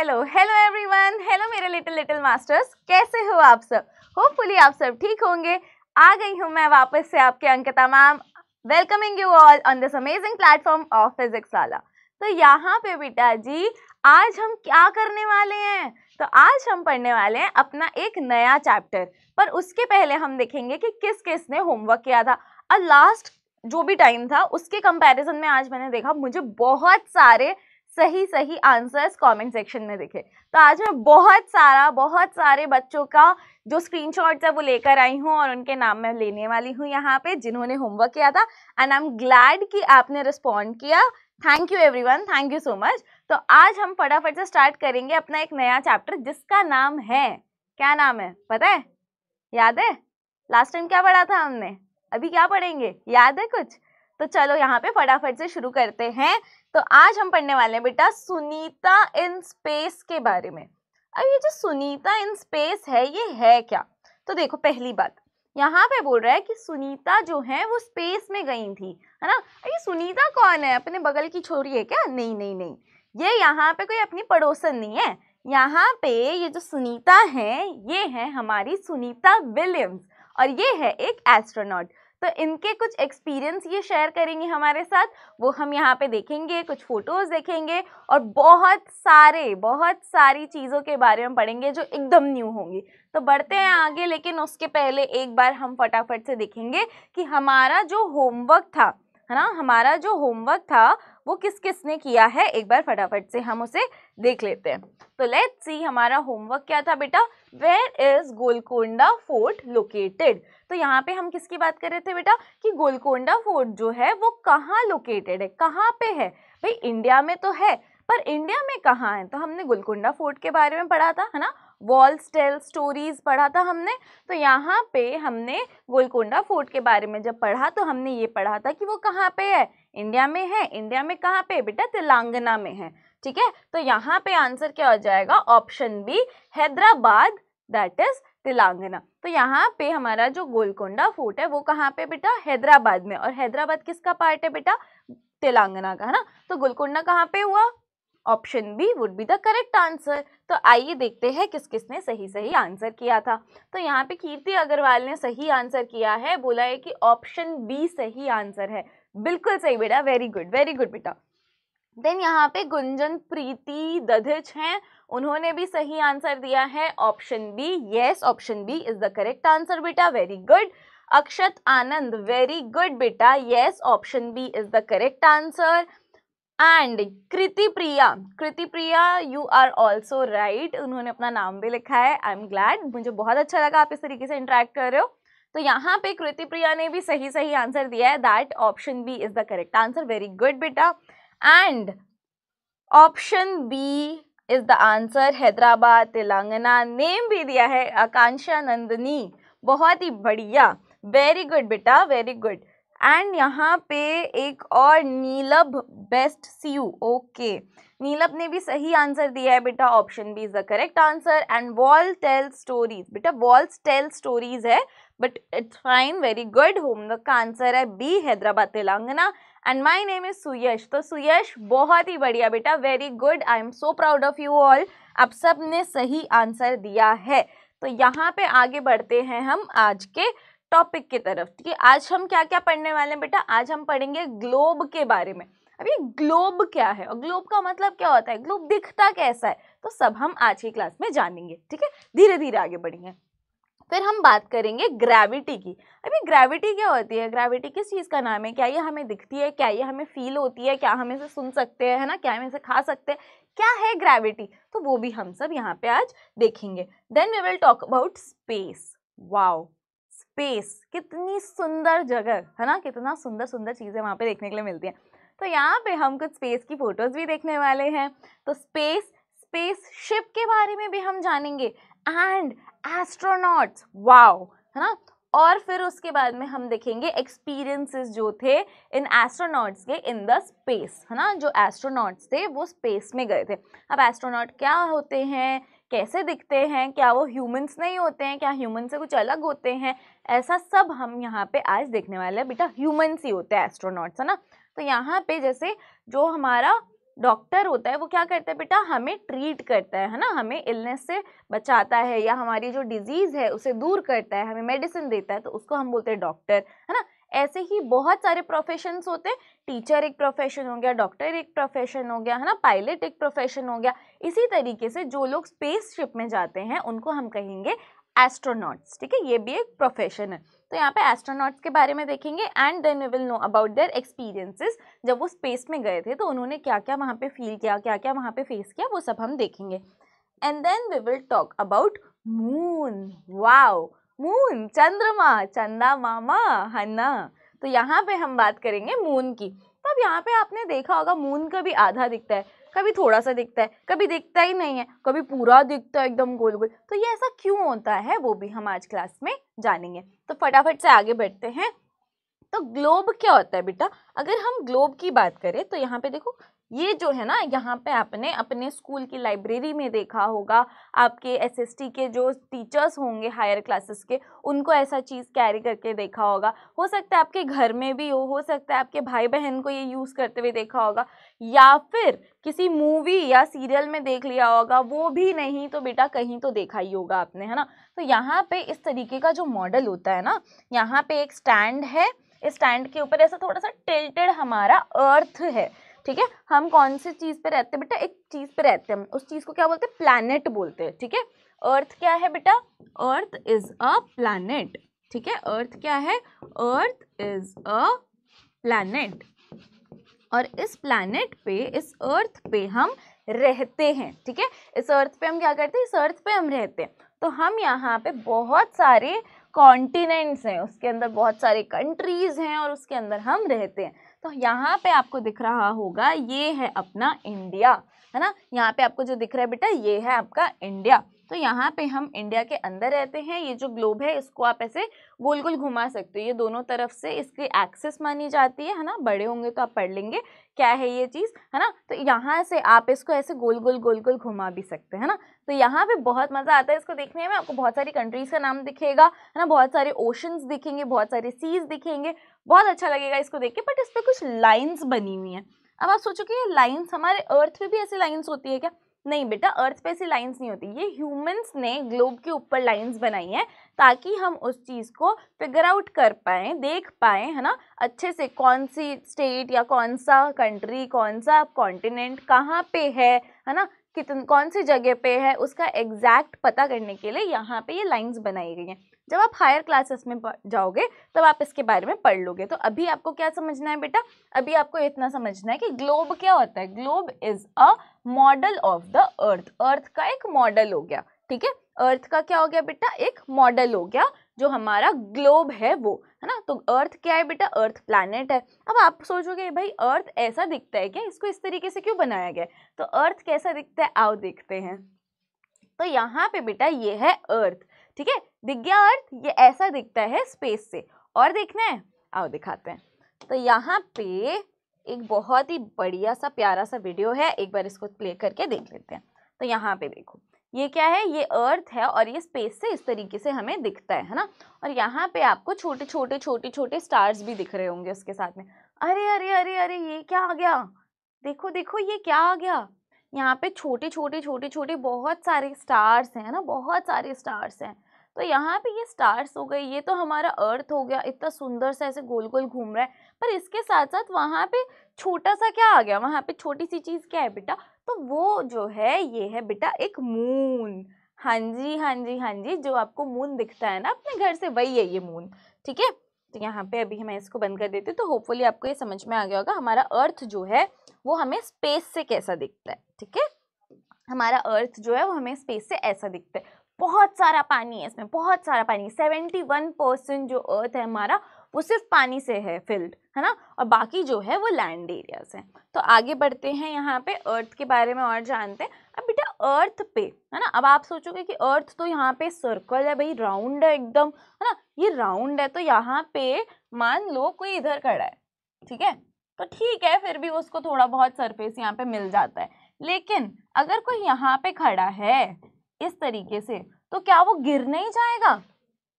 Hello hello everyone, hello मेरे little masters, कैसे हो आप सब? होपफुली आप सब ठीक होंगे। आ गई हूँ मैं वापस से आपके Ankita ma'am, welcoming you all on this amazing platform of physics वाला। तो यहाँ पे बेटा जी आज हम क्या करने वाले हैं? तो आज हम पढ़ने वाले हैं अपना एक नया चैप्टर, पर उसके पहले हम देखेंगे कि किस किस ने होमवर्क किया था। और लास्ट जो भी टाइम था उसके कंपैरिजन में आज मैंने देखा मुझे बहुत सारे सही आंसर्स कमेंट सेक्शन में दिखे। तो आज मैं बहुत सारे बच्चों का जो स्क्रीनशॉट्स है वो लेकर आई हूँ और उनके नाम मैं लेने वाली हूँ यहाँ पे जिन्होंने होमवर्क किया था। एंड आई एम ग्लैड कि आपने रिस्पॉन्ड किया। Thank you everyone, thank you so much. तो आज हम फटाफट से स्टार्ट करेंगे अपना एक नया चैप्टर जिसका नाम है, क्या नाम है पता है? याद है लास्ट टाइम क्या पढ़ा था हमने? अभी क्या पढ़ेंगे, याद है कुछ? तो चलो यहाँ पे फटाफट से शुरू करते हैं। तो आज हम पढ़ने वाले हैं बेटा सुनीता इन स्पेस के बारे में। अब ये जो सुनीता इन स्पेस है ये है क्या? तो देखो पहली बात यहाँ पे बोल रहा है कि सुनीता जो है वो स्पेस में गई थी, है ना। ये सुनीता कौन है? अपने बगल की छोरी है क्या? नहीं नहीं नहीं, ये यहाँ पे कोई अपनी पड़ोसन नहीं है। यहाँ पे ये जो सुनीता है ये है हमारी सुनीता विलियम्स और ये है एक एस्ट्रोनॉट। तो इनके कुछ एक्सपीरियंस ये शेयर करेंगे हमारे साथ, वो हम यहाँ पे देखेंगे, कुछ फोटोज देखेंगे और बहुत सारी चीज़ों के बारे में पढ़ेंगे जो एकदम न्यू होंगी। तो बढ़ते हैं आगे, लेकिन उसके पहले एक बार हम फटाफट से देखेंगे कि हमारा जो होमवर्क था, है ना, हमारा जो होमवर्क था वो किस किस ने किया है। एक बार फटाफट से हम उसे देख लेते हैं। तो लेट्स सी हमारा होमवर्क क्या था बेटा। Where is Golconda fort located? तो यहाँ पे हम किसकी बात कर रहे थे बेटा कि गोलकोंडा फोर्ट जो है वो कहाँ लोकेटेड है, कहाँ पे है? भाई इंडिया में तो है, पर इंडिया में कहाँ है? तो हमने गोलकोंडा फोर्ट के बारे में पढ़ा था, है ना, वॉल्स टेल स्टोरीज पढ़ा था हमने। तो यहाँ पे हमने गोलकोंडा फोर्ट के बारे में जब पढ़ा तो हमने ये पढ़ा था कि वो कहाँ पे है, इंडिया में है। इंडिया में कहाँ पे बेटा? तेलंगाना में है। ठीक है, तो यहाँ पे आंसर क्या हो जाएगा? Option B, Hyderabad, that is Telangana. तो यहाँ पे हमारा जो गोलकोंडा फोर्ट है वो कहाँ पे बेटा? हैदराबाद में। और हैदराबाद किसका पार्ट है बेटा? तेलंगाना का, है ना। तो गोलकोंडा कहाँ पे हुआ? Option B would be the correct answer. तो आइए देखते हैं किस किसने सही आंसर किया था। तो यहाँ पे कीर्ति अग्रवाल ने सही आंसर किया है, बोला है कि ऑप्शन बी सही आंसर है। बिल्कुल सही बेटा, वेरी गुड बेटा। देन यहाँ पे गुंजन प्रीति दधिच हैं, उन्होंने भी सही आंसर दिया है option B. Yes, option B is the correct answer बेटा, very good. Akshat Anand, very good बेटा, yes, option B is the correct answer. And Kriti Priya you are also right, उन्होंने अपना नाम भी लिखा है। आई एम ग्लैड, मुझे बहुत अच्छा लगा आप इस तरीके से इंटरेक्ट कर रहे हो। तो यहाँ पे कृति प्रिया ने भी सही आंसर दिया है, that option B is the correct answer, very good बेटा। And option B is the answer, Hyderabad Telangana. Name भी दिया है आकांक्षा नंदनी, बहुत ही बढ़िया, वेरी गुड बेटा, वेरी गुड। एंड यहाँ पे एक और Neelab best see you, okay, Neelab ने भी सही आंसर दिया है बेटा, option B is the correct answer. And wall tell stories, बेटा वॉल्स टेल स्टोरीज है but it's fine, very good. Homework का आंसर है B, Hyderabad Telangana. And my name is Suyash, तो सुयश बहुत ही बढ़िया बेटा, very good, I am so proud of you all, आप सब ने सही आंसर दिया है। तो यहाँ पे आगे बढ़ते हैं हम आज के टॉपिक की तरफ कि आज हम क्या क्या पढ़ने वाले हैं बेटा। आज हम पढ़ेंगे ग्लोब के बारे में। अभी ग्लोब क्या है और ग्लोब का मतलब क्या होता है, ग्लोब दिखता कैसा है, तो सब हम आज की क्लास में जानेंगे। ठीक है, धीरे धीरे आगे बढ़ेंगे। फिर हम बात करेंगे ग्रेविटी की। अभी ग्रेविटी क्या होती है? ग्रेविटी किस चीज़ का नाम है? क्या ये हमें दिखती है? क्या ये हमें फील होती है? क्या हम इसे सुन सकते हैं, है ना? क्या हम इसे खा सकते हैं? क्या है ग्रेविटी? तो वो भी हम सब यहाँ पे आज देखेंगे। Then we will talk about space. Wow, space कितनी सुंदर जगह है ना, कितना सुंदर चीज़ें वहाँ पे देखने के लिए मिलती हैं। तो यहाँ पे हम कुछ स्पेस की फोटोज भी देखने वाले हैं। तो स्पेस शिप के बारे में भी हम जानेंगे एंड एस्ट्रोनॉट्स, वाओ, है ना। और फिर उसके बाद में हम देखेंगे एक्सपीरियंसेस जो थे इन एस्ट्रोनॉट्स के इन द स्पेस, है ना। जो एस्ट्रोनॉट्स थे वो स्पेस में गए थे। अब एस्ट्रोनॉट क्या होते हैं, कैसे दिखते हैं, क्या वो ह्यूमंस नहीं होते हैं, क्या ह्यूमन से कुछ अलग होते हैं, ऐसा सब हम यहाँ पे आज देखने वाले हैं बेटा। ह्यूमंस ही होते हैं एस्ट्रोनॉट्स, है ना। तो यहाँ पे जैसे जो हमारा डॉक्टर होता है वो क्या करता है बेटा, हमें ट्रीट करता है ना, हमें इलनेस से बचाता है या हमारी जो डिजीज है उसे दूर करता है, हमें मेडिसिन देता है, तो उसको हम बोलते हैं डॉक्टर, है ना। ऐसे ही बहुत सारे प्रोफेशंस होते हैं, टीचर एक प्रोफेशन हो गया, डॉक्टर एक प्रोफेशन हो गया, है ना, पायलट एक प्रोफेशन हो गया। इसी तरीके से जो लोग स्पेसशिप में जाते हैं उनको हम कहेंगे एस्ट्रोनॉट्स, ठीक है, ये भी एक प्रोफेशन है। तो यहाँ पे एस्ट्रोनॉट्स के बारे में देखेंगे and then we will know about their experiences, जब वो स्पेस में गए थे तो उन्होंने क्या क्या वहाँ पे फील किया, क्या क्या वहाँ पे फेस किया, वो सब हम देखेंगे। And then we will talk about moon. Wow, moon, चंद्रमा, चंदा मामा, है ना। तो यहाँ पे हम बात करेंगे मून की। तो अब यहाँ पे आपने देखा होगा मून कभी आधा दिखता है, कभी थोड़ा सा दिखता है, कभी दिखता ही नहीं है, कभी पूरा दिखता है एकदम गोल गोल। तो ये ऐसा क्यों होता है वो भी हम आज क्लास में जानेंगे। तो फटाफट से आगे बढ़ते हैं। तो ग्लोब क्या होता है बेटा, अगर हम ग्लोब की बात करें तो यहाँ पे देखो, ये जो है ना, यहाँ पे आपने अपने स्कूल की लाइब्रेरी में देखा होगा, आपके एसएसटी के जो टीचर्स होंगे हायर क्लासेस के, उनको ऐसा चीज़ कैरी करके देखा होगा। हो सकता है आपके घर में भी हो सकता है आपके भाई बहन को ये यूज़ करते हुए देखा होगा, या फिर किसी मूवी या सीरियल में देख लिया होगा, वो भी नहीं तो बेटा कहीं तो देखा ही होगा आपने, है ना। तो यहाँ पे इस तरीके का जो मॉडल होता है ना, यहाँ पे एक स्टैंड है, इस स्टैंड के ऊपर ऐसा थोड़ा सा टिल्टेड हमारा अर्थ है, ठीक है। हम कौन सी चीज पे रहते हैं बेटा, एक चीज पे रहते हैं, उस चीज को क्या बोलते हैं, प्लैनेट बोलते हैं, ठीक है। अर्थ क्या है बेटा, अर्थ इज अ प्लैनेट, ठीक है। अर्थ क्या है, अर्थ इज अ प्लैनेट, और इस प्लैनेट पे, इस अर्थ पे हम रहते हैं, ठीक है। इस अर्थ पे हम क्या करते हैं, इस अर्थ पे हम रहते हैं। तो हम यहाँ पे बहुत सारे कॉन्टिनेंट्स हैं, उसके अंदर बहुत सारे कंट्रीज हैं और उसके अंदर हम रहते हैं। तो यहाँ पे आपको दिख रहा होगा, ये है अपना इंडिया, है ना। यहाँ पे आपको जो दिख रहा है बेटा, ये है आपका इंडिया। तो यहाँ पे हम इंडिया के अंदर रहते हैं। ये जो ग्लोब है इसको आप ऐसे गोल गोल घुमा सकते हो, ये दोनों तरफ से इसकी एक्सिस मानी जाती है ना। बड़े होंगे तो आप पढ़ लेंगे क्या है ये चीज़, है ना। तो यहाँ से आप इसको ऐसे गोल गोल घुमा भी सकते हैं ना। तो यहाँ पे बहुत मज़ा आता है इसको देखने में। आपको बहुत सारी कंट्रीज़ का नाम दिखेगा, है ना, बहुत सारे ओशंस दिखेंगे, बहुत सारे सीज दिखेंगे, बहुत अच्छा लगेगा इसको देख के। बट इस पर कुछ लाइन्स बनी हुई हैं। अब आप सोचो कि ये लाइन्स हमारे अर्थ पे भी ऐसी लाइन्स होती है क्या? नहीं बेटा, अर्थ पे ऐसी लाइन्स नहीं होती। ये ह्यूमंस ने ग्लोब के ऊपर लाइन्स बनाई हैं ताकि हम उस चीज़ को फिगर आउट कर पाएँ, देख पाएँ, है ना, अच्छे से कौन सी स्टेट या कौन सा कंट्री, कौन सा कॉन्टिनेंट कहाँ पे है ना, कौन सी जगह पे है, उसका एग्जैक्ट पता करने के लिए यहाँ पे ये लाइन्स बनाई गई हैं। जब आप हायर क्लासेस में जाओगे तब आप इसके बारे में पढ़ लोगे। तो अभी आपको क्या समझना है बेटा, अभी आपको इतना समझना है कि ग्लोब क्या होता है। Globe is a model of the earth. Earth का एक मॉडल हो गया, ठीक है। अर्थ का क्या हो गया बेटा, एक मॉडल हो गया जो हमारा ग्लोब है वो, है ना। तो अर्थ क्या है बेटा, अर्थ प्लैनेट है। अब आप सोचोगे भाई अर्थ ऐसा दिखता है क्या, इसको इस तरीके से क्यों बनाया गया है? तो अर्थ कैसा दिखता है, आओ देखते हैं। तो यहाँ पे बेटा ये है अर्थ, ठीक है, दिख गया अर्थ। ये ऐसा दिखता है स्पेस से। और देखना है, आओ दिखाते हैं। तो यहाँ पे एक बहुत ही बढ़िया सा प्यारा सा वीडियो है, एक बार इसको प्ले करके देख लेते हैं। तो यहाँ पे देखो, ये क्या है, ये अर्थ है और ये स्पेस से इस तरीके से हमें दिखता है ना। और यहाँ पे आपको छोटे छोटे स्टार्स भी दिख रहे होंगे उसके साथ में। अरे अरे अरे अरे, ये क्या आ गया, देखो देखो ये क्या आ गया। यहाँ पे छोटे छोटे बहुत सारे स्टार्स हैं ना, बहुत सारे स्टार्स हैं। तो यहाँ पे ये स्टार्स हो गए, ये तो हमारा अर्थ हो गया, इतना सुंदर सा ऐसे गोल गोल घूम रहा है। पर इसके साथ साथ वहाँ पे छोटा सा क्या आ गया, वहाँ पे छोटी सी चीज़ क्या है बेटा, तो वो जो है ये है बेटा एक मून। हाँ जी हाँ जी हाँ जी, जो आपको मून दिखता है ना अपने घर से, वही है ये मून, ठीक है। तो यहाँ पे अभी मैं इसको बंद कर देती हूँ। तो होपफुली आपको ये समझ में आ गया होगा हमारा अर्थ जो है वो हमें स्पेस से कैसा दिखता है, ठीक है। हमारा अर्थ जो है वो हमें स्पेस से ऐसा दिखता है। बहुत सारा पानी है इसमें, बहुत सारा पानी। 71% जो अर्थ है हमारा वो सिर्फ पानी से है फिल्ड, है ना, और बाकी जो है वो लैंड एरियाज हैं। तो आगे बढ़ते हैं, यहाँ पे अर्थ के बारे में और जानते हैं। अब बेटा अर्थ पे, है ना, अब आप सोचोगे कि अर्थ तो यहाँ पे सर्कल है भाई, राउंड है एकदम, है ना, ये राउंड है। तो यहाँ पे मान लो कोई इधर खड़ा है, ठीक है, तो ठीक है, फिर भी उसको थोड़ा बहुत सरफेस यहाँ पे मिल जाता है। लेकिन अगर कोई यहाँ पे खड़ा है इस तरीके से, तो क्या वो गिर नहीं जाएगा?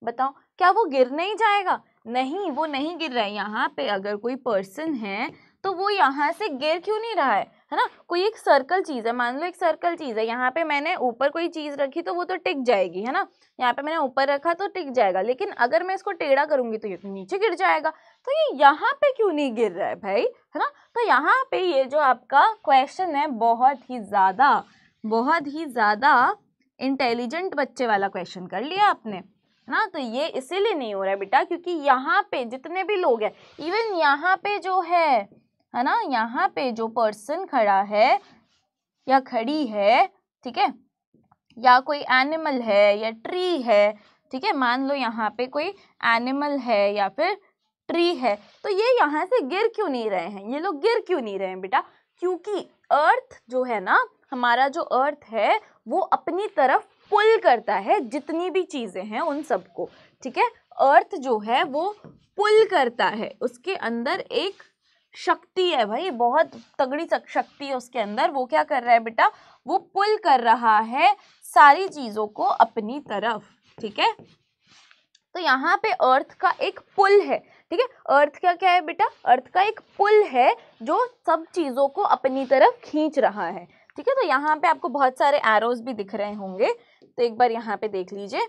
बताओ, क्या वो गिर नहीं जाएगा? नहीं, वो नहीं गिर रहा है। यहाँ पे अगर कोई पर्सन है तो वो यहाँ से गिर क्यों नहीं रहा है? है ना। कोई एक सर्कल चीज़ है, मान लो एक सर्कल चीज़ है, यहाँ पे मैंने ऊपर कोई चीज़ रखी तो वो तो टिक जाएगी, है ना। यहाँ पे मैंने ऊपर रखा तो टिक जाएगा, लेकिन अगर मैं इसको टेढ़ा करूंगी तो ये तो नीचे गिर जाएगा। तो ये यहाँ पे क्यों नहीं गिर रहा है भाई, है ना। तो यहाँ पे ये जो आपका क्वेश्चन है बहुत ही ज़्यादा इंटेलिजेंट बच्चे वाला क्वेश्चन कर लिया आपने, है ना। तो ये इसीलिए नहीं हो रहा है बेटा, क्योंकि यहाँ पे जितने भी लोग हैं, इवन यहाँ पे जो है ना, यहाँ पे जो पर्सन खड़ा है या खड़ी है, ठीक है, या कोई एनिमल है या ट्री है, ठीक है, मान लो यहाँ पे कोई एनिमल है या फिर ट्री है, तो ये यहाँ से गिर क्यों नहीं रहे हैं, ये लोग गिर क्यों नहीं रहे हैं बेटा, क्योंकि अर्थ जो है ना, हमारा जो अर्थ है वो अपनी तरफ पुल करता है जितनी भी चीज़ें हैं उन सबको, ठीक है। अर्थ जो है वो पुल करता है, उसके अंदर एक शक्ति है भाई, बहुत तगड़ी शक्ति है उसके अंदर। वो क्या कर रहा है बेटा, वो पुल कर रहा है सारी चीज़ों को अपनी तरफ, ठीक है। तो यहाँ पे अर्थ का एक पुल है, ठीक है। अर्थ का क्या है बेटा, अर्थ का एक पुल है जो सब चीज़ों को अपनी तरफ खींच रहा है, ठीक है। तो यहाँ पे आपको बहुत सारे एरोज भी दिख रहे होंगे, तो एक बार यहाँ पे देख लीजिए।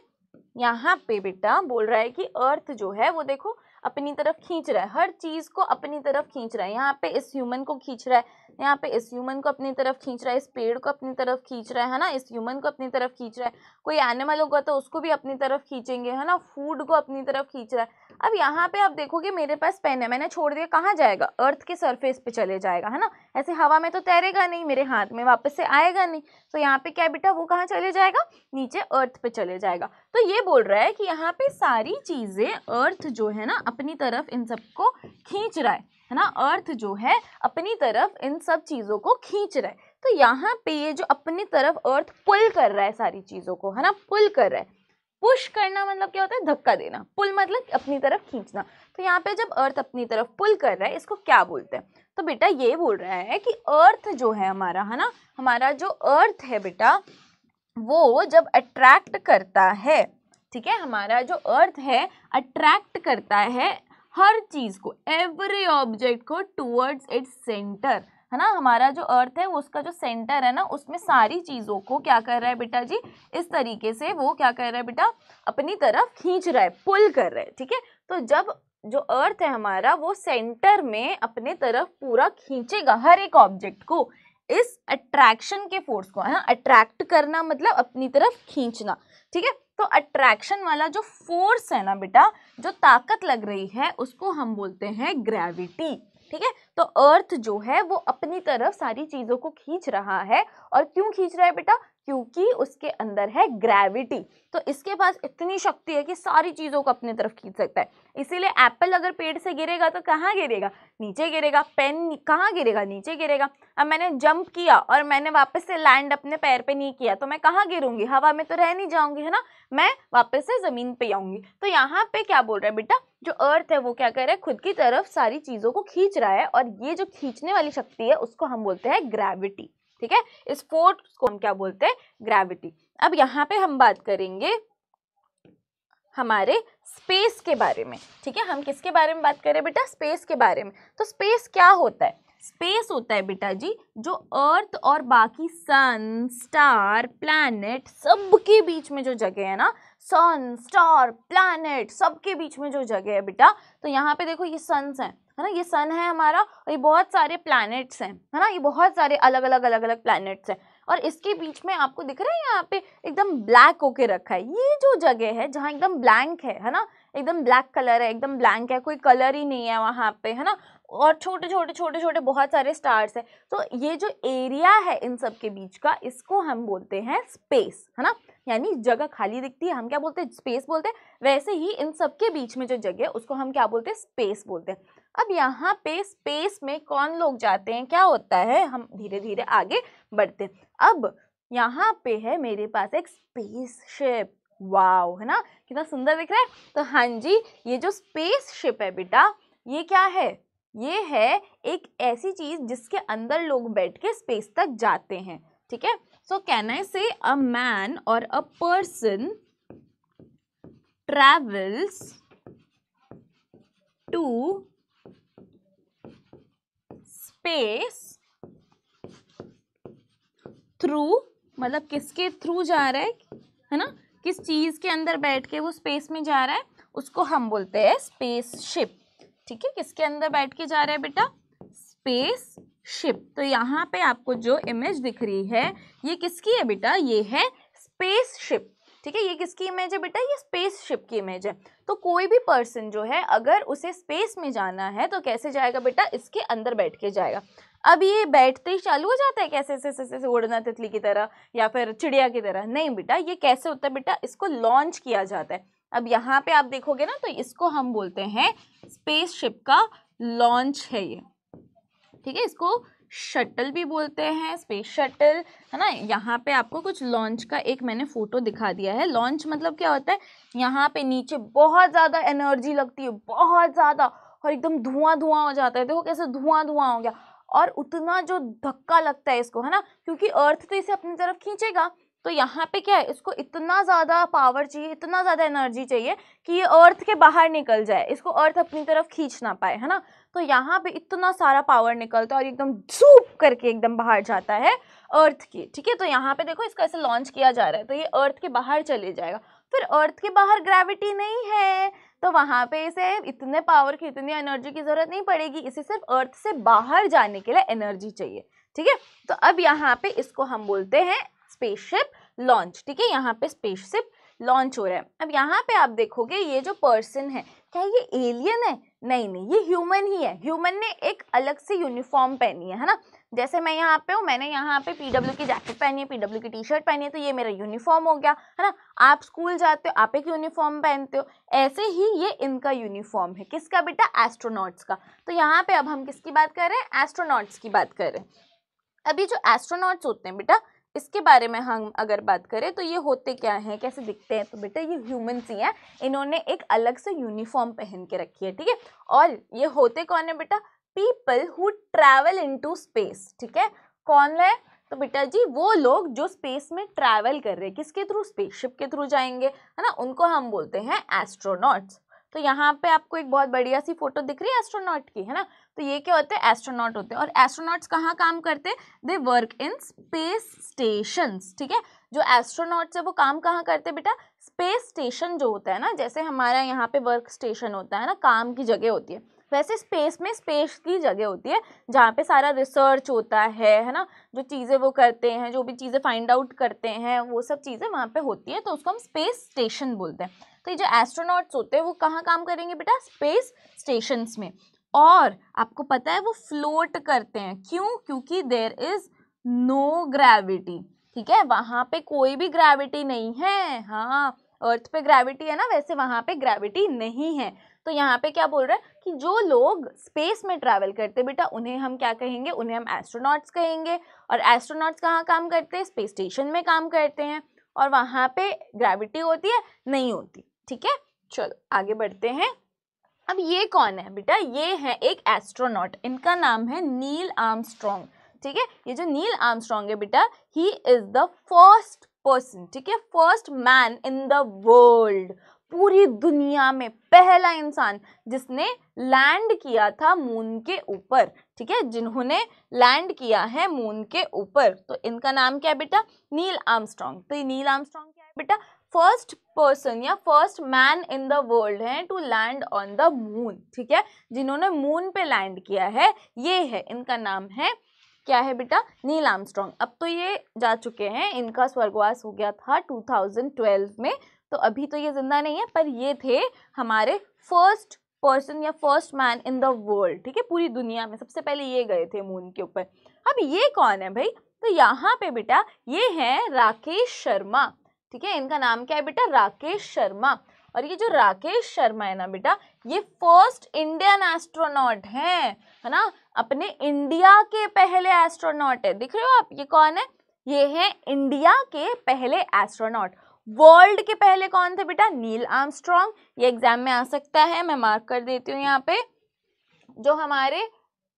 यहाँ पे बेटा बोल रहा है कि अर्थ जो है वो देखो अपनी तरफ खींच रहा है, हर चीज़ को अपनी तरफ खींच रहा है। यहाँ पे इस ह्यूमन को खींच रहा है, यहाँ पे इस ह्यूमन को अपनी तरफ खींच रहा है, इस पेड़ को अपनी तरफ खींच रहा है ना, इस ह्यूमन को अपनी तरफ खींच रहा है। कोई एनिमल होगा तो उसको भी अपनी तरफ खींचेंगे, है ना, फूड को अपनी तरफ खींच रहा है। अब यहाँ पे आप देखोगे मेरे पास पेन है, मैंने छोड़ दिया, कहाँ जाएगा, अर्थ के सरफेस पे चले जाएगा, है ना। ऐसे हवा में तो तैरेगा नहीं, मेरे हाथ में वापस से आएगा नहीं। तो यहाँ पे क्या है बेटा, वो कहाँ चले जाएगा, नीचे अर्थ पे चले जाएगा। तो ये बोल रहा है कि यहाँ पे सारी चीज़ें अर्थ जो है ना अपनी तरफ इन सबको खींच रहा है ना, अर्थ जो है अपनी तरफ इन सब चीज़ों को खींच रहा है। तो यहाँ पे ये जो अपनी तरफ अर्थ पुल कर रहा है सारी चीज़ों को, है ना, पुल कर रहा है। पुश करना मतलब क्या होता है, धक्का देना, पुल मतलब अपनी तरफ खींचना। तो यहाँ पे जब अर्थ अपनी तरफ पुल कर रहा है, इसको क्या बोलते हैं, तो बेटा ये बोल रहा है कि अर्थ जो है हमारा, है ना, हमारा जो अर्थ है बेटा, वो जब अट्रैक्ट करता है, ठीक है, हमारा जो अर्थ है अट्रैक्ट करता है हर चीज़ को, एवरी ऑब्जेक्ट को टूवर्ड्स इट्स सेंटर, है ना। हमारा जो अर्थ है वो उसका जो सेंटर है ना, उसमें सारी चीज़ों को क्या कर रहा है बेटा जी, इस तरीके से वो क्या कर रहा है बेटा, अपनी तरफ खींच रहा है, पुल कर रहा है, ठीक है। तो जब जो अर्थ है हमारा वो सेंटर में अपने तरफ पूरा खींचेगा हर एक ऑब्जेक्ट को, इस अट्रैक्शन के फोर्स को, है ना, अट्रैक्ट करना मतलब अपनी तरफ खींचना, ठीक है। तो अट्रैक्शन वाला जो फोर्स है ना बेटा, जो ताकत लग रही है, उसको हम बोलते हैं ग्रेविटी, ठीक है। तो अर्थ जो है वो अपनी तरफ सारी चीज़ों को खींच रहा है, और क्यों खींच रहा है बेटा, क्योंकि उसके अंदर है ग्रेविटी। तो इसके पास इतनी शक्ति है कि सारी चीज़ों को अपनी तरफ खींच सकता है। इसीलिए एप्पल अगर पेड़ से गिरेगा तो कहाँ गिरेगा, नीचे गिरेगा। पेन कहाँ गिरेगा, नीचे गिरेगा। अब मैंने जंप किया और मैंने वापस से लैंड अपने पैर पे नहीं किया, तो मैं कहाँ गिरूंगी, हवा में तो रह नहीं जाऊंगी, है ना, मैं वापस से ज़मीन पे आऊंगी। तो यहाँ पे क्या बोल रहा है बेटा, जो अर्थ है वो क्या कर रहा है, खुद की तरफ सारी चीज़ों को खींच रहा है, और ये जो खींचने वाली शक्ति है उसको हम बोलते हैं ग्रेविटी, ठीक है। इस फोर्स को हम क्या बोलते हैं, ग्रेविटी। अब यहाँ पे हम बात करेंगे हमारे स्पेस के बारे में, ठीक है। हम किसके बारे में बात करें बेटा, स्पेस के बारे में। तो स्पेस क्या होता है, स्पेस होता है बेटा जी जो अर्थ और बाकी सन, स्टार, प्लैनेट सबके बीच में जो जगह है ना, सन, स्टार, प्लैनेट सबके बीच में जो जगह है बेटा, तो यहाँ पे देखो ये सन्स हैं, है ना, ये सन है हमारा, और ये बहुत सारे प्लैनेट्स हैं, है ना, ये बहुत सारे अलग अलग प्लैनेट्स हैं, और इसके बीच में आपको दिख रहा है यहाँ पे एकदम ब्लैक होके रखा है, ये जो जगह है जहाँ एकदम ब्लैंक है ना, एकदम ब्लैक कलर है, एकदम ब्लैंक है, कोई कलर ही नहीं है वहाँ पे, है ना, और छोटे छोटे बहुत सारे स्टार्स हैं। तो ये जो एरिया है इन सब के बीच का, इसको हम बोलते हैं स्पेस, है ना, यानी जगह खाली दिखती है, हम क्या बोलते हैं, स्पेस बोलते हैं। वैसे ही इन सब के बीच में जो जगह है उसको हम क्या बोलते हैं, स्पेस बोलते हैं। अब यहाँ पे स्पेस में कौन लोग जाते हैं, क्या होता है, हम धीरे धीरे आगे बढ़ते हैं। अब यहाँ पे है मेरे पास एक स्पेसशिप, वाओ, है ना, कितना सुंदर दिख रहा है। तो हाँ जी, ये जो स्पेसशिप है बेटा, ये क्या है, ये है एक ऐसी चीज जिसके अंदर लोग बैठ के स्पेस तक जाते हैं, ठीक है। सो कैन आई से अ मैन और a person travels to space through, मतलब किसके थ्रू जा रहा है ना, किस चीज़ के अंदर बैठ के वो स्पेस में जा रहा है, उसको हम बोलते हैं स्पेसशिप। ठीक है, किसके अंदर बैठ के जा रहा है बेटा, स्पेसशिप। तो यहाँ पे आपको जो इमेज दिख रही है ये किसकी है बेटा, ये है स्पेसशिप। ठीक है, ये किसकी इमेज है बेटा, ये स्पेसशिप की इमेज है। तो कोई भी पर्सन जो है अगर उसे स्पेस में जाना है तो कैसे जाएगा बेटा, इसके अंदर बैठ के जाएगा। अब ये बैठते ही चालू हो जाता है कैसे, ऐसे उड़ना तितली की तरह या फिर चिड़िया की तरह, नहीं बेटा, ये कैसे होता है बेटा, इसको लॉन्च किया जाता है। अब यहाँ पे आप देखोगे ना तो इसको हम बोलते हैं स्पेसशिप का लॉन्च है ये। ठीक है, इसको शटल भी बोलते हैं, स्पेस शटल, है ना। यहाँ पे आपको कुछ लॉन्च का एक मैंने फोटो दिखा दिया है। लॉन्च मतलब क्या होता है, यहाँ पे नीचे बहुत ज़्यादा एनर्जी लगती है, बहुत ज़्यादा, और एकदम धुआं धुआं हो जाता है। देखो कैसे धुआं धुआं हो गया, और उतना जो धक्का लगता है इसको, है ना, क्योंकि अर्थ तो इसे अपनी तरफ खींचेगा। तो यहाँ पे क्या है, इसको इतना ज़्यादा पावर चाहिए, इतना ज़्यादा एनर्जी चाहिए कि ये अर्थ के बाहर निकल जाए, इसको अर्थ अपनी तरफ खींच ना पाए, है ना। तो यहाँ पे इतना सारा पावर निकलता है और एकदम झूप करके एकदम बाहर जाता है अर्थ की। ठीक है, तो यहाँ पे देखो इसको ऐसे लॉन्च किया जा रहा है, तो ये अर्थ के बाहर चले जाएगा। फिर अर्थ के बाहर ग्रेविटी नहीं है, तो वहाँ पे इसे इतने पावर की, इतनी एनर्जी की ज़रूरत नहीं पड़ेगी, इसे सिर्फ अर्थ से बाहर जाने के लिए एनर्जी चाहिए। ठीक है, तो अब यहाँ पे इसको हम बोलते हैं स्पेसशिप लॉन्च। ठीक है, यहाँ पे स्पेसशिप लॉन्च हो रहा है। अब यहाँ पे आप देखोगे ये जो पर्सन है, क्या ये एलियन है, नहीं नहीं, ये ह्यूमन ही है। ह्यूमन ने एक अलग से यूनिफॉर्म पहनी है ना, जैसे मैं यहाँ पे हूँ, मैंने यहाँ पे पीडब्ल्यू की जैकेट पहनी है, पीडब्ल्यू की टी शर्ट पहनी है, तो ये मेरा यूनिफॉर्म हो गया, है ना। आप स्कूल जाते हो, आप एक यूनिफॉर्म पहनते हो, ऐसे ही ये इनका यूनिफॉर्म है। किसका बेटा, एस्ट्रोनॉट्स का। तो यहाँ पे अब हम किसकी बात कर रहे हैं, एस्ट्रोनॉट्स की बात कर रहे हैं। अभी जो एस्ट्रोनॉट्स होते हैं बेटा, इसके बारे में हम अगर बात करें तो ये होते क्या हैं, कैसे दिखते हैं, तो बेटा ये ह्यूमन्स ही हैं। इन्होंने एक अलग से यूनिफॉर्म पहन के रखी है। ठीक है, और ये होते कौन है बेटा, people who travel into space. ठीक है, कौन है, तो बेटा जी वो लोग जो स्पेस में ट्रैवल कर रहे हैं, किसके थ्रू, स्पेसशिप के थ्रू जाएंगे, है ना, उनको हम बोलते हैं एस्ट्रोनॉट्स। तो यहाँ पे आपको एक बहुत बढ़िया सी फोटो दिख रही है एस्ट्रोनॉट की, है ना। तो ये क्या होते हैं, एस्ट्रोनॉट होते हैं। और एस्ट्रोनॉट्स कहाँ काम करते हैं, they work in space stations. ठीक है, जो एस्ट्रोनॉट्स है वो काम कहाँ करते हैं बेटा, स्पेस स्टेशन जो होता है ना, जैसे हमारा यहाँ पे वर्क स्टेशन होता है ना, काम की जगह होती है, वैसे स्पेस में स्पेस की जगह होती है जहाँ पे सारा रिसर्च होता है ना, जो चीज़ें वो करते हैं, जो भी चीज़ें फाइंड आउट करते हैं, वो सब चीज़ें वहाँ पे होती है, तो उसको हम स्पेस स्टेशन बोलते हैं। तो ये जो एस्ट्रोनॉट्स होते हैं वो कहाँ काम करेंगे बेटा, स्पेस स्टेशंस में। और आपको पता है वो फ्लोट करते हैं, क्यों, क्योंकि देयर इज नो ग्रेविटी। ठीक है, वहाँ पे कोई भी ग्रेविटी नहीं है। हाँ, अर्थ पे ग्रेविटी है ना, वैसे वहाँ पे ग्रेविटी नहीं है। तो यहाँ पे क्या बोल रहा है कि जो लोग स्पेस में ट्रैवल करते बेटा, उन्हें हम क्या कहेंगे, उन्हें हम एस्ट्रोनॉट्स कहेंगे। और एस्ट्रोनॉट्स कहाँ काम करते हैं, स्पेस स्टेशन में काम करते हैं, और वहाँ पे ग्रेविटी होती है, नहीं होती। ठीक है, चलो आगे बढ़ते हैं। अब ये कौन है बेटा, ये है एक एस्ट्रोनॉट, इनका नाम है नील आर्मस्ट्रॉन्ग। ठीक है, ये जो नील आर्मस्ट्रॉन्ग है बेटा, he is the first person, ठीक है, first man in the world, पूरी दुनिया में पहला इंसान जिसने लैंड किया था मून के ऊपर। ठीक है, जिन्होंने लैंड किया है मून के ऊपर, तो इनका नाम क्या है बेटा, नील आर्मस्ट्रॉन्ग। तो ये नील आर्मस्ट्रॉन्ग क्या है बेटा, फर्स्ट पर्सन या first man in the world है to land on the moon. ठीक है, जिन्होंने मून पे लैंड किया है, ये है, इनका नाम है क्या है बेटा, नील आर्मस्ट्रॉन्ग। अब तो ये जा चुके हैं, इनका स्वर्गवास हो गया था 2012 में, तो अभी तो ये जिंदा नहीं है, पर ये थे हमारे फर्स्ट पर्सन या first man in the world. ठीक है, पूरी दुनिया में सबसे पहले ये गए थे मून के ऊपर। अब ये कौन है भाई, तो यहाँ पे बेटा ये है राकेश शर्मा। ठीक है, इनका नाम क्या है बेटा, राकेश शर्मा। और ये जो राकेश शर्मा है ना बेटा, ये फर्स्ट इंडियन एस्ट्रोनॉट है ना, अपने इंडिया के पहले एस्ट्रोनॉट है। दिख रहे हो आप, ये कौन है, ये है इंडिया के पहले एस्ट्रोनॉट। वर्ल्ड के पहले कौन थे बेटा, नील आर्मस्ट्रॉन्ग। ये एग्जाम में आ सकता है, मैं मार्क कर देती हूँ यहाँ पे। जो हमारे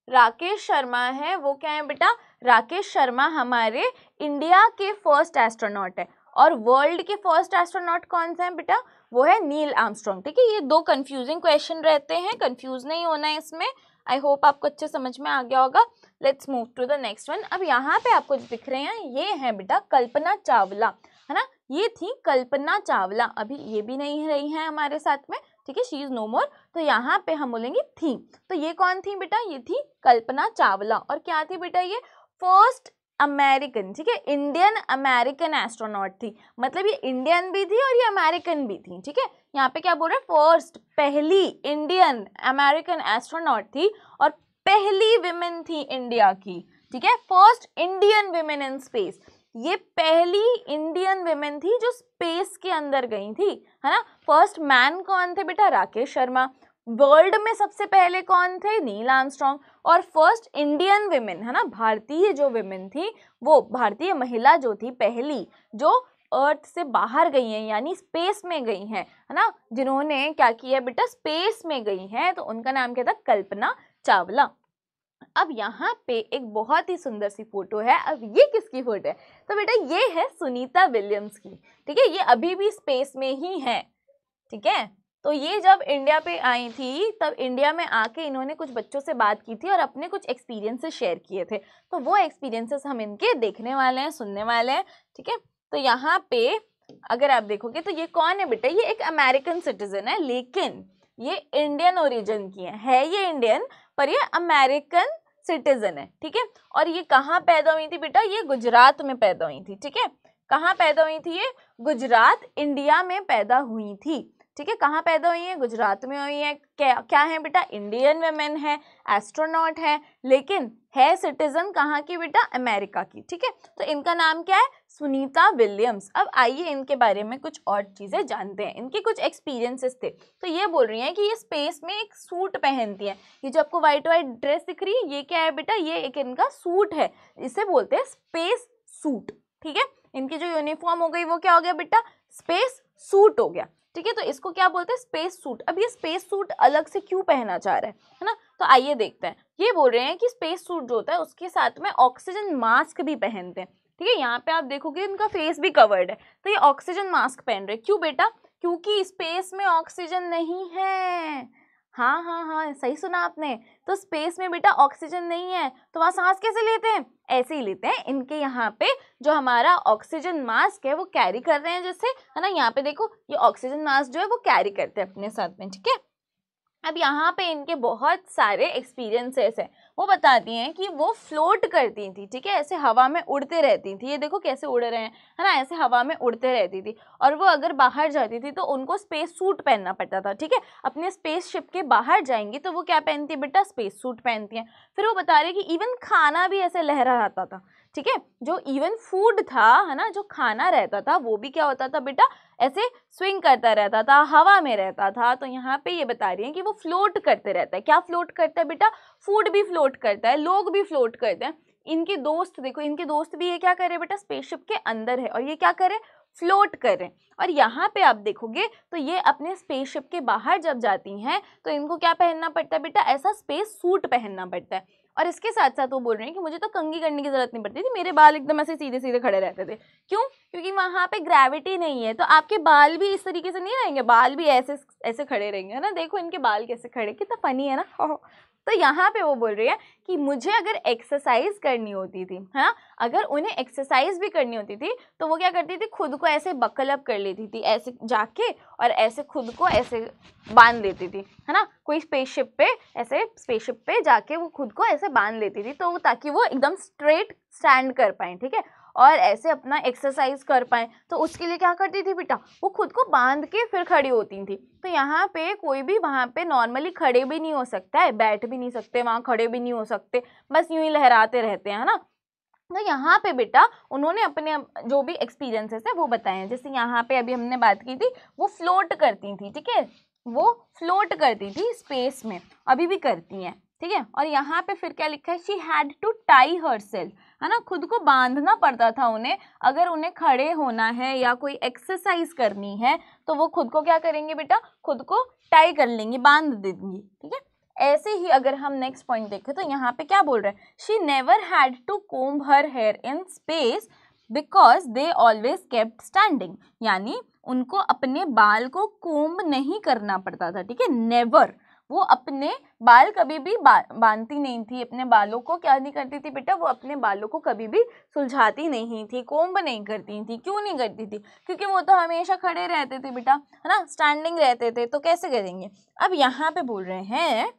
राकेश शर्मा है वो क्या है बेटा, राकेश शर्मा हमारे इंडिया के फर्स्ट एस्ट्रोनॉट है। और वर्ल्ड के फर्स्ट एस्ट्रोनॉट कौन से हैं बेटा, वो है नील आर्मस्ट्रॉन्ग। ठीक है, ये दो कंफ्यूजिंग क्वेश्चन रहते हैं, कंफ्यूज नहीं होना है इसमें। आई होप आपको अच्छे समझ में आ गया होगा। Let's move to the next one. अब यहाँ पे आपको दिख रहे हैं, ये है बेटा कल्पना चावला, है ना, ये थी कल्पना चावला। अभी ये भी नहीं रही है हमारे साथ में, ठीक है, शी इज नो मोर। तो यहाँ पे हम बोलेंगे थी। तो ये कौन थी बेटा, ये थी कल्पना चावला। और क्या थी बेटा, ये फर्स्ट अमेरिकन, ठीक है, इंडियन अमेरिकन एस्ट्रोनॉट थी। मतलब ये इंडियन भी थी और ये अमेरिकन भी थी, ठीक है। यहाँ पे क्या बोल रहे हैं, फर्स्ट, पहली इंडियन अमेरिकन एस्ट्रोनॉट थी और पहली विमेन थी इंडिया की, ठीक है, first Indian women in space. ये पहली इंडियन विमेन थी जो स्पेस के अंदर गई थी, है ना। फर्स्ट मैन कौन थे बेटा, राकेश शर्मा। वर्ल्ड में सबसे पहले कौन थे, नील आर्मस्ट्रॉन्ग। और फर्स्ट इंडियन विमेन, है ना, भारतीय जो विमेन थी, वो भारतीय महिला जो थी पहली, जो अर्थ से बाहर गई हैं, यानी स्पेस में गई हैं, है ना, जिन्होंने क्या किया बेटा, स्पेस में गई हैं, तो उनका नाम क्या था, कल्पना चावला। अब यहाँ पे एक बहुत ही सुंदर सी फोटो है। अब ये किसकी फोटो है, तो बेटा ये है सुनीता विलियम्स की, ठीक है। ये अभी भी स्पेस में ही है, ठीक है। तो ये जब इंडिया पे आई थी, तब इंडिया में आके इन्होंने कुछ बच्चों से बात की थी और अपने कुछ एक्सपीरियंसेस शेयर किए थे। तो वो एक्सपीरियंसेस हम इनके देखने वाले हैं, सुनने वाले हैं, ठीक है। तो यहाँ पे अगर आप देखोगे तो ये कौन है बेटा, ये एक अमेरिकन सिटीजन है, लेकिन ये इंडियन ओरिजिन की है ये इंडियन, पर ये अमेरिकन सिटीजन है, ठीक है। और ये कहाँ पैदा हुई थी बेटा, ये गुजरात में पैदा हुई थी, ठीक है। कहाँ पैदा हुई थी ये, गुजरात, इंडिया में पैदा हुई थी, ठीक है। कहाँ पैदा हुई है, गुजरात में हुई है। क्या है बेटा, इंडियन वुमेन है, एस्ट्रोनॉट है, लेकिन है सिटीजन कहाँ की बेटा, अमेरिका की, ठीक है। तो इनका नाम क्या है, सुनीता विलियम्स। अब आइए इनके बारे में कुछ और चीज़ें जानते हैं। इनके कुछ एक्सपीरियंसेस थे। तो ये बोल रही हैं कि ये स्पेस में एक सूट पहनती हैं। ये जो आपको वाइट वाइट ड्रेस दिख रही है, ये क्या है बेटा, ये एक इनका सूट है, इसे बोलते हैं स्पेस सूट, ठीक है। इनकी जो यूनिफॉर्म हो गई वो क्या हो गया बेटा, स्पेस सूट हो गया, ठीक है। तो इसको क्या बोलते हैं, स्पेस सूट। अब ये स्पेस सूट अलग से क्यों पहनना चाह रहा है ना, तो आइए देखते हैं। ये बोल रहे हैं कि स्पेस सूट जो होता है उसके साथ में ऑक्सीजन मास्क भी पहनते हैं, ठीक है। यहाँ पे आप देखोगे इनका फेस भी कवर्ड है, तो ये ऑक्सीजन मास्क पहन रहे हैं। क्यों बेटा, क्योंकि स्पेस में ऑक्सीजन नहीं है। हाँ हाँ हाँ, सही सुना आपने। तो स्पेस में बेटा ऑक्सीजन नहीं है, तो वहाँ सांस कैसे लेते हैं, ऐसे ही लेते हैं। इनके यहाँ पे जो हमारा ऑक्सीजन मास्क है वो कैरी कर रहे हैं, जैसे, है ना। यहाँ पे देखो ये ऑक्सीजन मास्क जो है वो कैरी करते हैं अपने साथ में, ठीक है। अब यहाँ पे इनके बहुत सारे एक्सपीरियंसेस हैं। वो बताती हैं कि वो फ्लोट करती थी, ठीक है, ऐसे हवा में उड़ते रहती थी। ये देखो कैसे उड़ रहे हैं, है ना, ऐसे हवा में उड़ते रहती थी। और वो अगर बाहर जाती थी तो उनको स्पेस सूट पहनना पड़ता था, ठीक है। अपने स्पेसशिप के बाहर जाएंगी तो वो क्या पहनती है बेटा, स्पेस सूट पहनती हैं। फिर वो बता रही कि इवन खाना भी ऐसे लहराता था, ठीक है। जो इवन फूड था, है ना, जो खाना रहता था वो भी क्या होता था बेटा, ऐसे स्विंग करता रहता था, हवा में रहता था। तो यहाँ पे ये बता रही हैं कि वो फ्लोट करते रहता है। क्या फ्लोट करता है बेटा, फूड भी फ्लोट करता है, लोग भी फ्लोट करते हैं। इनके दोस्त देखो, इनके दोस्त भी ये क्या कर रहे हैं बेटा, स्पेसशिप के अंदर है और ये क्या कर रहे हैं, फ्लोट कर रहे हैं। और यहाँ पे आप देखोगे तो ये अपने स्पेसशिप के बाहर जब जाती हैं तो इनको क्या पहनना पड़ता है बेटा, ऐसा स्पेस सूट पहनना पड़ता है। और इसके साथ साथ वो बोल रहे हैं कि मुझे तो कंघी करने की जरूरत नहीं पड़ती थी, मेरे बाल एकदम ऐसे सीधे सीधे खड़े रहते थे। क्यों, क्योंकि वहाँ पे ग्रेविटी नहीं है, तो आपके बाल भी इस तरीके से नहीं रहेंगे, बाल भी ऐसे ऐसे खड़े रहेंगे, है ना। देखो इनके बाल कैसे खड़े, कितना फनी है ना। तो यहाँ पे वो बोल रही है कि मुझे अगर एक्सरसाइज करनी होती थी, है ना, अगर उन्हें एक्सरसाइज भी करनी होती थी तो वो क्या करती थी, खुद को ऐसे बकल अप कर लेती थी, ऐसे जाके और ऐसे खुद को ऐसे बांध लेती थी, है ना। कोई स्पेसशिप पे, ऐसे स्पेसशिप पे जाके वो खुद को ऐसे बांध लेती थी, तो ताकि वो एकदम स्ट्रेट स्टैंड कर पाए, ठीक है, और ऐसे अपना एक्सरसाइज कर पाए। तो उसके लिए क्या करती थी बेटा, वो खुद को बांध के फिर खड़ी होती थी। तो यहाँ पे कोई भी वहाँ पे नॉर्मली खड़े भी नहीं हो सकता है, बैठ भी नहीं सकते, वहाँ खड़े भी नहीं हो सकते, बस यूं ही लहराते रहते हैं, है ना। तो यहाँ पे बेटा उन्होंने अपने जो भी एक्सपीरियंसेस है वो बताए हैं। जैसे यहाँ पे अभी हमने बात की थी, वो फ्लोट करती थी, ठीक है, वो फ्लोट करती थी स्पेस में, अभी भी करती हैं, ठीक है। और यहाँ पे फिर क्या लिखा है, she had to tie herself, है ना, खुद को बांधना पड़ता था उन्हें। अगर उन्हें खड़े होना है या कोई एक्सरसाइज करनी है तो वो खुद को क्या करेंगे बेटा, खुद को टाई कर लेंगी, बांध देंगी, ठीक है। ऐसे ही अगर हम नेक्स्ट पॉइंट देखें तो यहाँ पे क्या बोल रहे हैं, she never had to comb her hair in space because they always kept standing, यानी उनको अपने बाल को कोम्ब नहीं करना पड़ता था, ठीक है। नेवर वो अपने बाल कभी भी बांधती नहीं थी, अपने बालों को क्या नहीं करती थी बेटा, वो अपने बालों को कभी भी सुलझाती नहीं थी, कोम्ब नहीं करती थी। क्यों नहीं करती थी? क्योंकि वो तो हमेशा खड़े रहते थे बेटा, है ना, स्टैंडिंग रहते थे, तो कैसे करेंगे। अब यहाँ पे बोल रहे हैं,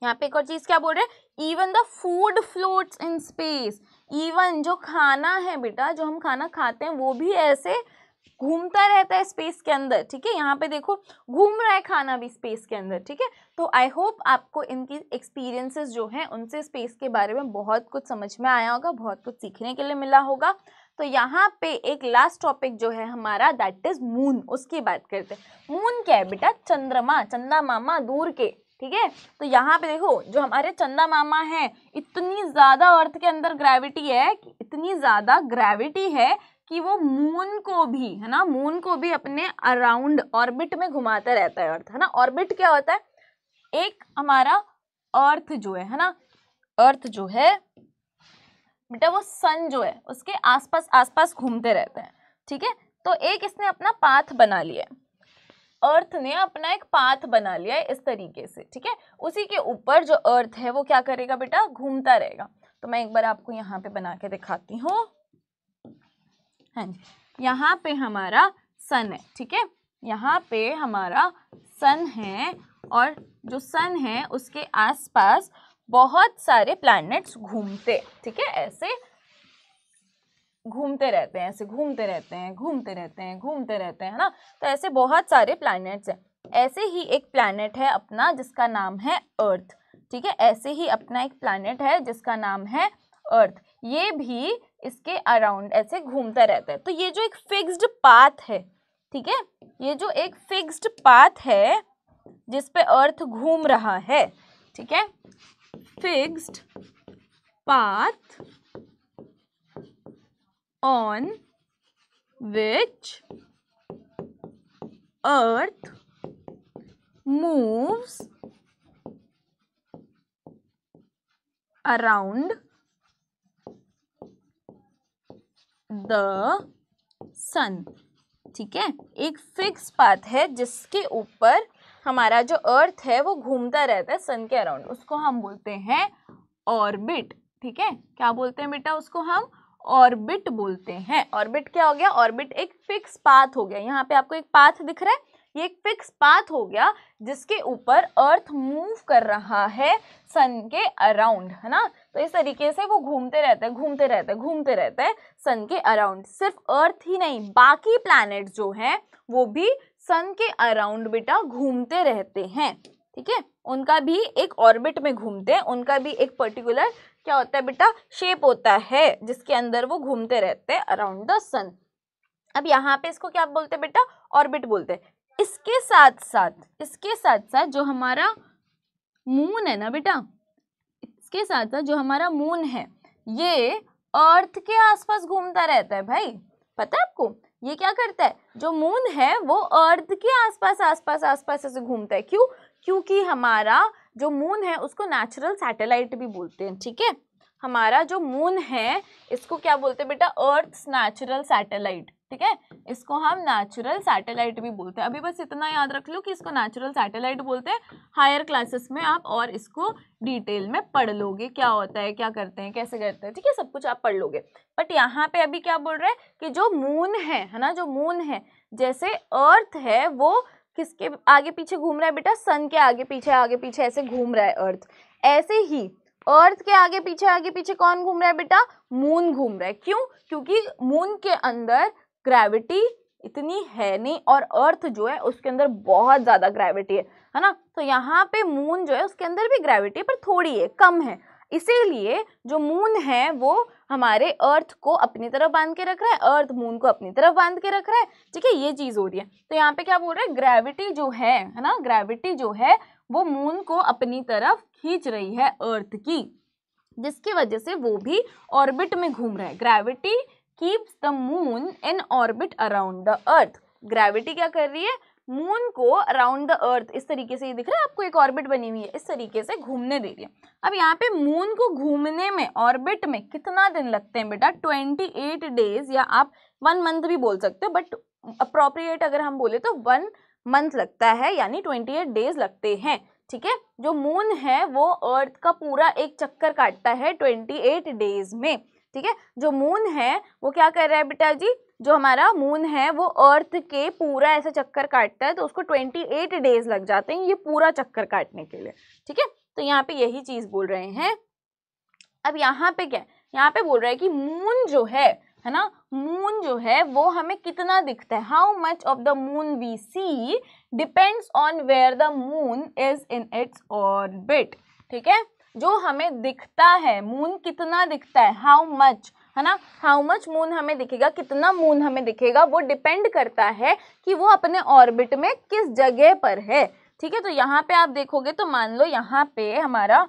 यहाँ पे एक और चीज क्या बोल रहे हैं, even the food floats in space, even जो खाना है बेटा, जो हम खाना खाते हैं वो भी ऐसे घूमता रहता है स्पेस के अंदर, ठीक है। यहाँ पे देखो घूम रहा है खाना भी स्पेस के अंदर, ठीक है। तो आई होप आपको इनकी एक्सपीरियंसेस जो हैं उनसे स्पेस के बारे में बहुत कुछ समझ में आया होगा, बहुत कुछ सीखने के लिए मिला होगा। तो यहाँ पे एक लास्ट टॉपिक जो है हमारा, दैट इज मून, उसकी बात करते हैं। मून क्या है बेटा? चंद्रमा, चंदा मामा दूर के, ठीक है। तो यहाँ पे देखो जो हमारे चंदा मामा हैं, इतनी ज़्यादा अर्थ के अंदर ग्रेविटी है, इतनी ज़्यादा ग्रेविटी है कि वो मून को भी, है ना, मून को भी अपने अराउंड ऑर्बिट में घुमाता रहता है अर्थ, है ना। ऑर्बिट क्या होता है? एक हमारा अर्थ जो है ना, अर्थ जो है बेटा वो सन जो है उसके आसपास आसपास घूमते रहते हैं, ठीक है। तो एक इसने अपना पाथ बना लिया है, अर्थ ने अपना एक पाथ बना लिया है इस तरीके से, ठीक है। उसी के ऊपर जो अर्थ है वो क्या करेगा बेटा? घूमता रहेगा। तो मैं एक बार आपको यहाँ पे बना के दिखाती हूँ। हाँ जी, यहाँ पे हमारा सन है, ठीक है, यहाँ पे हमारा सन है, और जो सन है उसके आसपास बहुत सारे प्लैनेट्स घूमते, ठीक है, ऐसे घूमते रहते हैं, ऐसे घूमते रहते हैं, घूमते रहते हैं, घूमते रहते हैं, है ना। तो ऐसे बहुत सारे प्लैनेट्स हैं। ऐसे ही एक प्लैनेट है अपना जिसका नाम है अर्थ, ठीक है। ऐसे ही अपना एक प्लैनेट है जिसका नाम है अर्थ, ये भी इसके अराउंड ऐसे घूमता रहता है। तो ये जो एक फिक्स्ड पाथ है, ठीक है, ये जो एक फिक्स्ड पाथ है जिस पे अर्थ घूम रहा है, ठीक है, fixed path on which earth moves around the sun, ठीक है। एक फिक्स पाथ है जिसके ऊपर हमारा जो अर्थ है वो घूमता रहता है सन के अराउंड, उसको हम बोलते हैं ऑर्बिट, ठीक है। क्या बोलते हैं बेटा? उसको हम ऑर्बिट बोलते हैं। ऑर्बिट क्या हो गया? ऑर्बिट एक फिक्स पाथ हो गया। यहाँ पे आपको एक पाथ दिख रहा है, ये एक फिक्स पाथ हो गया जिसके ऊपर अर्थ मूव कर रहा है सन के अराउंड, है ना। तो इस तरीके से वो घूमते रहता है, घूमते रहता है, घूमते रहता है सन के अराउंड। सिर्फ अर्थ ही नहीं, बाकी प्लैनेट्स जो हैं वो भी सन के अराउंड बेटा घूमते रहते हैं, ठीक है। उनका भी एक ऑर्बिट में घूमते हैं, उनका भी एक पर्टिकुलर क्या होता है बेटा? शेप होता है जिसके अंदर वो घूमते रहते हैं अराउंड द सन। अब यहाँ पे इसको क्या बोलते हैं बेटा? ऑर्बिट बोलते हैं। इसके साथ साथ जो हमारा मून है ना बेटा, इसके साथ साथ जो हमारा मून है ये अर्थ के आसपास घूमता रहता है भाई। पता है आपको ये क्या करता है? जो मून है वो अर्थ के आसपास ऐसे घूमता है। क्यों? क्योंकि हमारा जो मून है उसको नेचुरल सैटेलाइट भी बोलते हैं, ठीक है। हमारा जो मून है इसको क्या बोलते हैं बेटा? अर्थ्स नेचुरल सैटेलाइट, ठीक है। इसको हम नेचुरल सैटेलाइट भी बोलते हैं। अभी बस इतना याद रख लो कि इसको नेचुरल सैटेलाइट बोलते हैं। हायर क्लासेस में आप और इसको डिटेल में पढ़ लोगे, क्या होता है, क्या करते हैं, कैसे करते हैं, ठीक है, सब कुछ आप पढ़ लोगे। बट यहाँ पे अभी क्या बोल रहे हैं कि जो मून है ना, जो मून है, जैसे अर्थ है वो किसके आगे पीछे घूम रहा है बेटा? सन के आगे पीछे ऐसे घूम रहा है अर्थ। ऐसे ही अर्थ के आगे पीछे कौन घूम रहा है बेटा? मून घूम रहा है। क्यों? क्योंकि मून के अंदर ग्रेविटी इतनी है नहीं और अर्थ जो है उसके अंदर बहुत ज़्यादा ग्रेविटी है ना। तो यहाँ पे मून जो है उसके अंदर भी ग्रेविटी पर थोड़ी है, कम है। इसीलिए जो मून है वो हमारे अर्थ को अपनी तरफ बांध के रख रहा है, अर्थ मून को अपनी तरफ बांध के रख रहा है, ठीक है, ये चीज़ हो रही है। तो यहाँ पे क्या बोल रहे हैं? ग्रेविटी जो है ना, ग्रेविटी जो है वो मून को अपनी तरफ खींच रही है अर्थ की, जिसकी वजह से वो भी ऑर्बिट में घूम रहा है। Gravity keeps the moon in orbit around the earth. Gravity क्या कर रही है? मून को अराउंड द अर्थ, इस तरीके से, ये दिख रहा है आपको, एक ऑर्बिट बनी हुई है, इस तरीके से घूमने दे रही है। अब यहाँ पे मून को घूमने में ऑर्बिट में कितना दिन लगते हैं बेटा? 28 डेज, या आप 1 मंथ भी बोल सकते हो, बट अप्रोप्रिएट अगर हम बोले तो 1 मंथ लगता है, यानी 28 डेज लगते हैं, ठीक है, जो मून है वो अर्थ का पूरा एक चक्कर काटता है 28 डेज में। ठीक है, जो मून है वो क्या कर रहा है बेटा जी, जो हमारा मून है वो अर्थ के पूरा ऐसे चक्कर काटता है, तो उसको 28 डेज लग जाते हैं ये पूरा चक्कर काटने के लिए। ठीक है, तो यहाँ पे यही चीज बोल रहे हैं। अब यहाँ पे क्या है, यहाँ पे बोल रहा है कि मून जो है ना, मून जो है वो हमें कितना दिखता है, how much of the moon we see depends on where the moon is in its orbit. ठीक है, जो हमें दिखता है, मून कितना दिखता है, हाउ मच, है ना, हाउ मच मून हमें दिखेगा, कितना मून हमें दिखेगा, वो डिपेंड करता है कि वो अपने ऑर्बिट में किस जगह पर है। ठीक है, तो यहाँ पे आप देखोगे तो मान लो यहाँ पे हमारा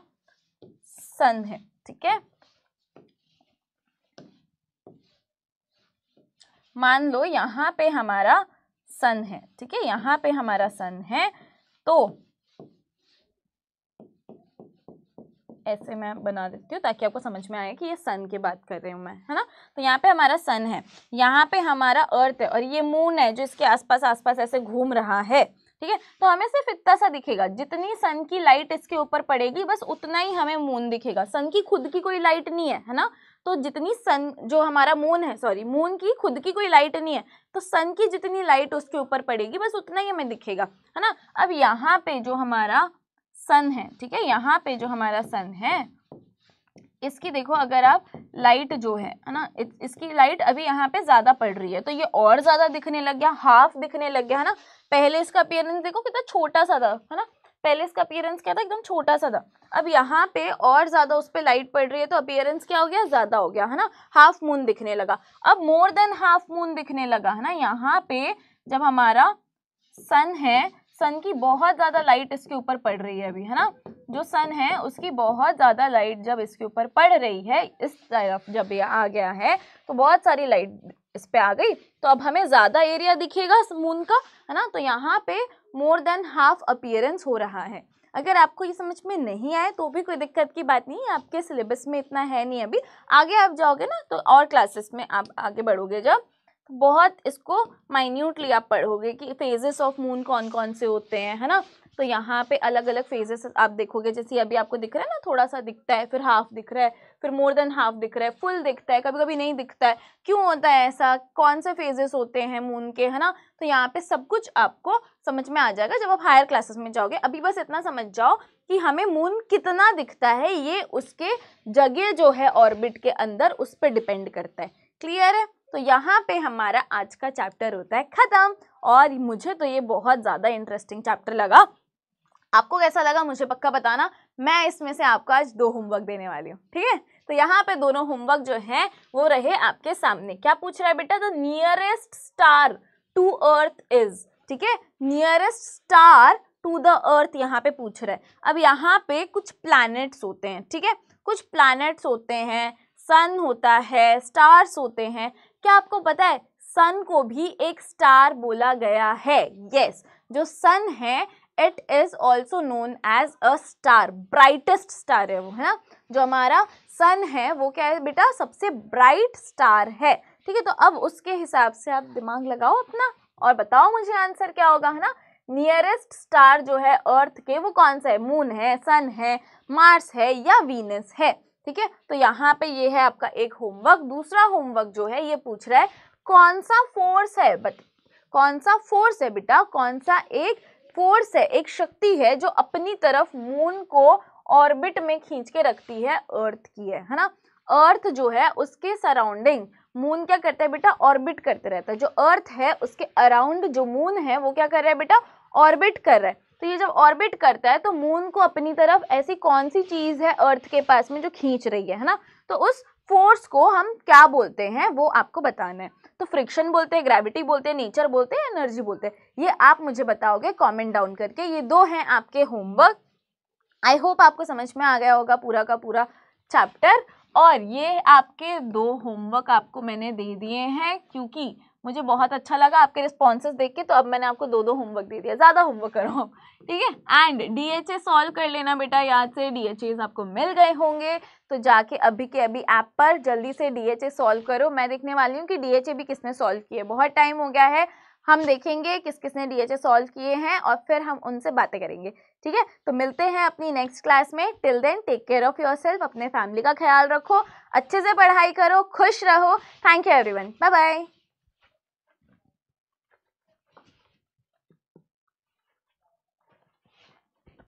सन है। ठीक है, मान लो यहाँ पे हमारा सन है। ठीक है, यहाँ पे हमारा सन है, तो ऐसे मैं बना देती हूँ ताकि आपको समझ में आए कि ये सन की बात कर रही हूँ मैं, है ना। तो यहाँ पे हमारा सन है, यहाँ पे हमारा अर्थ है, और ये मून है जो इसके आसपास आसपास ऐसे घूम रहा है। ठीक है, तो हमें सिर्फ इतना सा दिखेगा, जितनी सन की लाइट इसके ऊपर पड़ेगी बस उतना ही हमें मून दिखेगा। सन की खुद की कोई लाइट नहीं है ना, तो जितनी सन जो हमारा मून है, सॉरी मून की खुद की कोई लाइट नहीं है, तो सन की जितनी लाइट उसके ऊपर पड़ेगी बस उतना ही हमें दिखेगा, है ना। अब यहाँ पे जो हमारा सन है, ठीक है, यहाँ पे जो हमारा सन है, इसकी देखो अगर आप लाइट जो है ना, इसकी लाइट अभी यहाँ पे ज्यादा पड़ रही है, तो ये और ज्यादा दिखने लग गया, हाफ दिखने लग गया, है ना। पहले इसका अपीयरेंस देखो कितना छोटा सा था, है ना, पहले इसका अपीयरेंस क्या था, एकदम छोटा सा था। अब यहाँ पे और ज्यादा उस पर लाइट पड़ रही है तो अपीयरेंस क्या हो गया, ज्यादा हो गया, है ना, हाफ मून दिखने लगा। अब मोर देन हाफ मून दिखने लगा, है ना। यहाँ पे जब हमारा सन है, सन की बहुत ज्यादा लाइट इसके ऊपर पड़ रही है अभी, है ना, जो सन है उसकी बहुत ज्यादा लाइट जब इसके ऊपर पड़ रही है, इस तरफ जब ये आ गया है तो बहुत सारी लाइट इस पे आ गई, तो अब हमें ज्यादा एरिया दिखेगा मून का, है ना। तो यहाँ पे मोर देन हाफ अपीयरेंस हो रहा है। अगर आपको ये समझ में नहीं आए तो भी कोई दिक्कत की बात नहीं है, आपके सिलेबस में इतना है नहीं अभी, आगे आप जाओगे ना तो और क्लासेस में आप आगे बढ़ोगे जब, बहुत इसको माइन्यूटली आप पढ़ोगे कि फेजेस ऑफ मून कौन कौन से होते हैं, है ना। तो यहाँ पे अलग अलग फेजेस आप देखोगे, जैसे अभी आपको दिख रहा है ना, थोड़ा सा दिखता है, फिर हाफ दिख रहा है, फिर मोर देन हाफ दिख रहा है, फुल दिखता है, कभी कभी नहीं दिखता है, क्यों होता है ऐसा, कौन से फेजेस होते हैं मून के, है ना। तो यहाँ पे सब कुछ आपको समझ में आ जाएगा जब आप हायर क्लासेस में जाओगे। अभी बस इतना समझ जाओ कि हमें मून कितना दिखता है, ये उसके जगह जो है ऑर्बिट के अंदर उस पर डिपेंड करता है। क्लियर है। तो यहाँ पे हमारा आज का चैप्टर होता है खत्म, और मुझे तो ये बहुत ज़्यादा इंटरेस्टिंग चैप्टर लगा। आपको कैसा लगा मुझे पक्का बताना। मैं इसमें से आपको आज 2 होमवर्क देने वाली हूँ, ठीक है। तो यहाँ पे दोनों होमवर्क जो हैं वो रहे आपके सामने। क्या पूछ रहा है बेटा, the nearest star to earth is, ठीक है, nearest star to the earth यहाँ पे पूछ रहा है। अब यहाँ पे कुछ प्लैनेट्स होते हैं, ठीक है, कुछ प्लैनेट्स होते हैं, सन होता है, स्टार्स होते हैं। क्या आपको पता है सन को भी एक स्टार बोला गया है? यस, जो सन है it is also known as a star, brightest star है वो, है ना। जो हमारा सन है वो क्या है बेटा, सबसे ब्राइट स्टार है, ठीक है। तो अब उसके हिसाब से आप दिमाग लगाओ अपना और बताओ मुझे आंसर क्या होगा, है ना। नियरेस्ट स्टार जो है अर्थ के वो कौन सा है, मून है, सन है, मार्स है या वीनस है, ठीक है। तो यहाँ पे ये है आपका एक होमवर्क। दूसरा होमवर्क जो है ये पूछ रहा है कौन सा फोर्स है, कौन सा फोर्स है बेटा, कौन सा एक फोर्स है, एक शक्ति है जो अपनी तरफ मून को ऑर्बिट में खींच के रखती है अर्थ की, है ना। अर्थ जो है उसके सराउंडिंग मून क्या करता है बेटा, ऑर्बिट करते रहता है। जो अर्थ है उसके अराउंड जो मून है वो क्या कर रहा है बेटा, ऑर्बिट कर रहा है। तो ये जब ऑर्बिट करता है तो मून को अपनी तरफ ऐसी कौन सी चीज है अर्थ के पास में जो खींच रही है ना। तो उस फोर्स को हम क्या बोलते हैं वो आपको बताना है। तो फ्रिक्शन बोलते हैं, ग्रेविटी बोलते हैं, नेचर बोलते हैं, एनर्जी बोलते हैं, ये आप मुझे बताओगे कमेंट डाउन करके। ये 2 हैं आपके होमवर्क। आई होप आपको समझ में आ गया होगा पूरा का पूरा चैप्टर। और ये आपके 2 होमवर्क आपको मैंने दे दिए हैं क्योंकि मुझे बहुत अच्छा लगा आपके रिस्पॉन्सेस देख के, तो अब मैंने आपको 2 होमवर्क दे दिया। ज़्यादा होमवर्क करो, ठीक है। एंड डीएचए सॉल्व कर लेना बेटा, याद से डीएचएस आपको मिल गए होंगे, तो जाके अभी के अभी ऐप पर जल्दी से डीएचए सॉल्व करो। मैं देखने वाली हूँ कि डीएचए भी किसने सॉल्व किए, बहुत टाइम हो गया है। हम देखेंगे किस किसने DHA सॉल्व किए हैं और फिर हम उनसे बातें करेंगे, ठीक है। तो मिलते हैं अपनी नेक्स्ट क्लास में। Till then take care of yourself, अपने फैमिली का ख्याल रखो, अच्छे से पढ़ाई करो, खुश रहो। Thank you everyone, bye bye.